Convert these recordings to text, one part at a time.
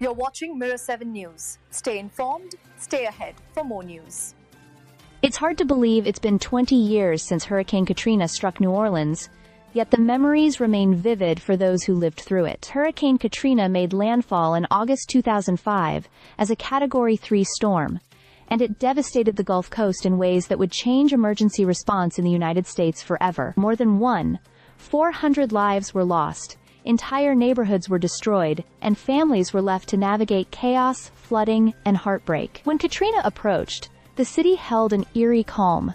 You're watching Mirror 7 News. Stay informed, stay ahead for more news. It's hard to believe it's been 20 years since Hurricane Katrina struck New Orleans, yet the memories remain vivid for those who lived through it. Hurricane Katrina made landfall in August 2005 as a Category 3 storm, and it devastated the Gulf Coast in ways that would change emergency response in the United States forever. More than 400 lives were lost. Entire neighborhoods were destroyed, and families were left to navigate chaos, flooding, and heartbreak. When Katrina approached, the city held an eerie calm.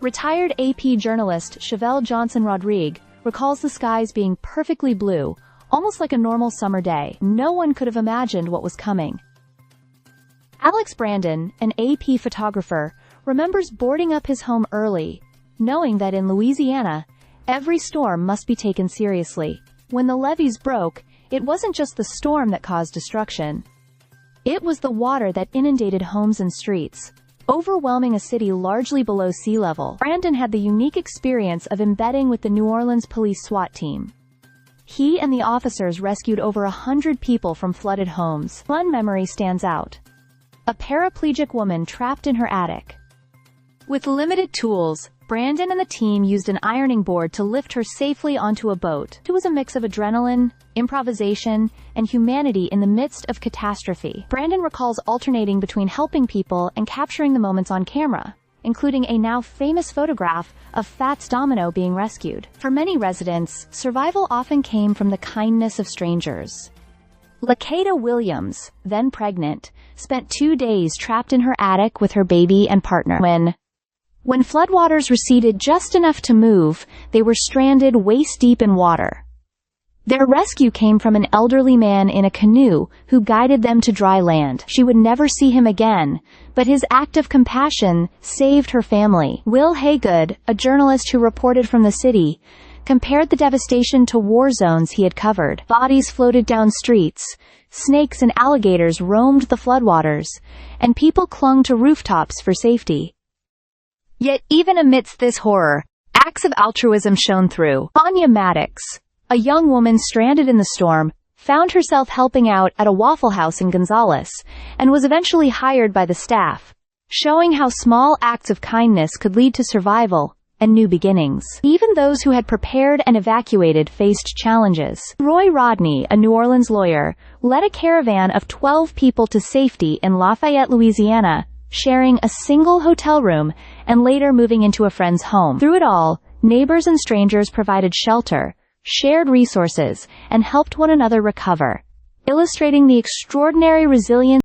Retired AP journalist Chevelle Johnson-Rodrigue recalls the skies being perfectly blue, almost like a normal summer day. No one could have imagined what was coming. Alex Brandon, an AP photographer, remembers boarding up his home early, knowing that in Louisiana, every storm must be taken seriously. When the levees broke, it wasn't just the storm that caused destruction. It was the water that inundated homes and streets, overwhelming a city largely below sea level. Brandon had the unique experience of embedding with the New Orleans police SWAT team. He and the officers rescued over 100 people from flooded homes. One memory stands out: a paraplegic woman trapped in her attic. With limited tools, Brandon and the team used an ironing board to lift her safely onto a boat. It was a mix of adrenaline, improvisation, and humanity in the midst of catastrophe. Brandon recalls alternating between helping people and capturing the moments on camera, including a now famous photograph of Fats Domino being rescued. For many residents, survival often came from the kindness of strangers. Lakeda Williams, then pregnant, spent 2 days trapped in her attic with her baby and partner. When floodwaters receded just enough to move, they were stranded waist-deep in water. Their rescue came from an elderly man in a canoe who guided them to dry land. She would never see him again, but his act of compassion saved her family. Will Haygood, a journalist who reported from the city, compared the devastation to war zones he had covered. Bodies floated down streets, snakes and alligators roamed the floodwaters, and people clung to rooftops for safety. Yet even amidst this horror, acts of altruism shone through. Anya Maddox, a young woman stranded in the storm, found herself helping out at a Waffle House in Gonzales, and was eventually hired by the staff, showing how small acts of kindness could lead to survival and new beginnings. Even those who had prepared and evacuated faced challenges. Roy Rodney, a New Orleans lawyer, led a caravan of 12 people to safety in Lafayette, Louisiana, sharing a single hotel room and later moving into a friend's home. Through it all, neighbors and strangers provided shelter, shared resources, and helped one another recover, illustrating the extraordinary resilience